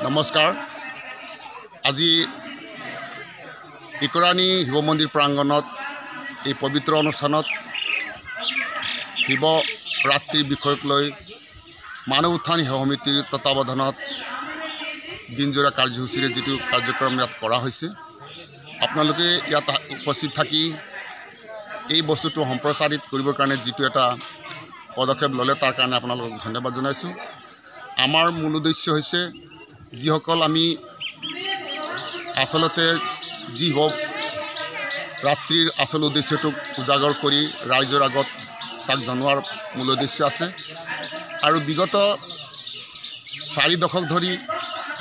নমস্কাৰ। আজি ইকৰাণী শিৱ মন্দিৰ প্ৰাংগণত এই পবিত্ৰ অনুষ্ঠানত শিৱৰাত্ৰিৰ বিষয়ক লৈ মানৱ উত্থান সেৱা সমিতিৰ তত্বাৱধানত দিনজোৰা কাৰ্যসূচীৰে যিটো কাৰ্যক্ৰম ইয়াত কৰা হৈছে, আপোনালোকে ইয়াত উপস্থিত থাকি এই বস্তুটো সম্প্ৰচাৰিত কৰিবৰ কাৰণে যিটো এটা পদক্ষেপ ল'লে তাৰ কাৰণে আপোনালোকক ধন্যবাদ জনাইছোঁ। আমাৰ মূল উদ্দেশ্য হৈছে যিসকল আমি আচলতে যি ৰাত্ৰিৰ আচল উদ্দেশ্যটোক উজাগৰ কৰি ৰাইজৰ আগত তাক জনোৱাৰ মূল উদ্দেশ্য আছে। আৰু বিগত 4 দশক ধৰি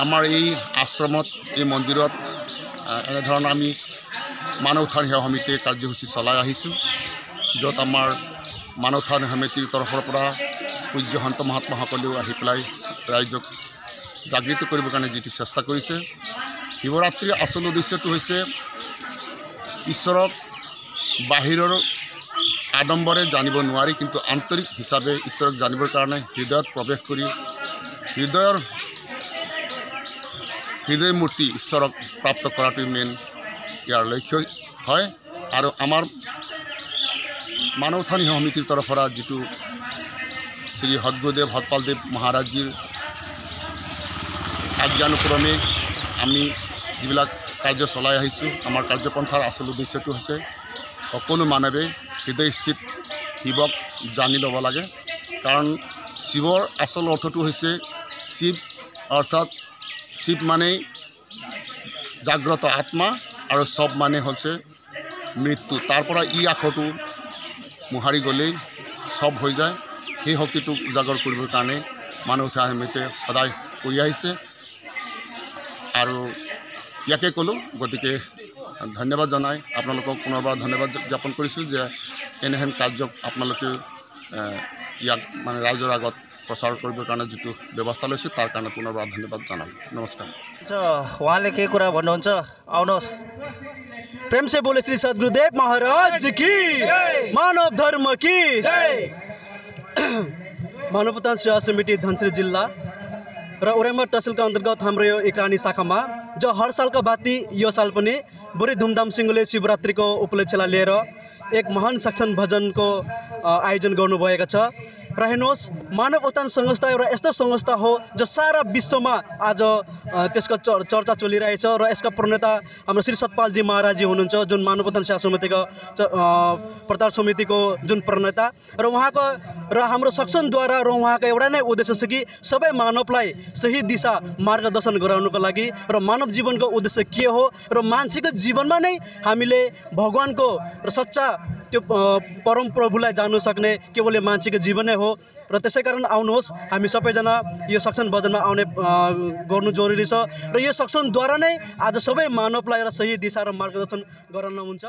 আমাৰ এই আশ্ৰমত এই মন্দিৰত এনেধৰণৰ আমি মানৱ উত্থান সেৱা সমিতিয়ে কাৰ্যসূচী চলাই আহিছোঁ, য'ত আমাৰ মানৱ উত্থান সমিতিৰ তৰফৰ পৰা পূজ্য সন্ত মহাত্মাসকলেও আহি পেলাই ৰাইজক জাগৃত কৰিবৰ কাৰণে যিটো চেষ্টা কৰিছে। শিৱৰাত্ৰিৰ আচল উদ্দেশ্যটো হৈছে ঈশ্বৰক বাহিৰৰ আডম্বৰে জানিব নোৱাৰি, কিন্তু আন্তৰিক হিচাপে ঈশ্বৰক জানিবৰ কাৰণে হৃদয়ত প্ৰৱেশ কৰি হৃদয় মূৰ্তি ঈশ্বৰক প্ৰাপ্ত কৰাটোই মেইন ইয়াৰ লক্ষ্য হয়। আৰু আমাৰ মানৱ উত্থান সেৱা সমিতিৰ তৰফৰ পৰা যিটো শ্ৰী সদগুৰুদেৱ হতপালদেৱ মহাৰাজজীৰ আজ্ঞানুক্ৰমে আমি যিবিলাক কাৰ্য চলাই আহিছোঁ, আমাৰ কাৰ্যপন্থাৰ আচল উদ্দেশ্যটো হৈছে সকলো মানৱে হৃদয়স্থিত শিৱক জানি ল'ব লাগে। কাৰণ শিৱৰ আচল অৰ্থটো হৈছে শিৱ, অৰ্থাৎ শিৱ মানেই জাগ্ৰত আত্মা আৰু শৱ মানে হৈছে মৃত্যু। তাৰ পৰা ই আখৰটো মোহাৰি গ'লেই চব হৈ যায়। সেই শক্তিটোক উজাগৰ কৰিবৰ কাৰণে মানৱ উত্থান সমিতিয়ে সদায় কৰি আহিছে আৰু ইয়াকে ক'লোঁ। গতিকে ধন্যবাদ জনাই আপোনালোকক পুনৰবাৰ ধন্যবাদ জ্ঞাপন কৰিছোঁ যে এনেহেন কাৰ্যক আপোনালোকে ইয়াক মানে ৰাইজৰ আগত प्रचार करने कारण जी व्यवस्था लै तार कारण पुनर्बार धन्यवाद जाना। नमस्कार। वहाँ के कुरा भन्नुहुन्छ आउनुहोस्। प्रेम से बोले श्री सदगुरुदेव महाराज की, मानव धर्म की। मानव उत्थान सेवा समिति धनसिरी जिल्ला र ओरेमा तहसिलका अन्तर्गत हाम्रो यो इकरानी शाखामा जो हर सालका बाती यो साल पनि बढी धुमधामसँगले शिवरात्रिको उपलक्ष्यलाई लिएर एक महान सक्षम भजनको आयोजन गर्नुभएको छ। र हेर्नुहोस्, मानव उत्थान संस्था एउटा यस्तो संस्था हो जो सारा विश्वमा आज त्यसको चर्चा चलिरहेछ र यसका प्रणेता हाम्रो श्री सतपालजी महाराजजी हुनुहुन्छ, जुन मानव उत्थान सेवा समितिको प्रचार समितिको जुन प्रणेता र उहाँको र हाम्रो सक्षमद्वारा र उहाँको एउटा नै उद्देश्य छ कि सबै मानवलाई सही दिशा मार्गदर्शन गराउनको लागि र मानव जीवनको उद्देश्य के हो र मान्छेको जीवनमा नै हामीले भगवानको र सच्चा त्यो परम प्रभुलाई जान्नु सक्ने केवल मान्छेको जीवन नै हो। र त्यसै कारण आउनुहोस्, हामी सबैजना यो सक्षम भजनमा आउने गर्नु जरुरी छ र यो सक्षमद्वारा नै आज सबै मानवलाई एउटा सही दिशा र मार्गदर्शन गराउन हुन्छ।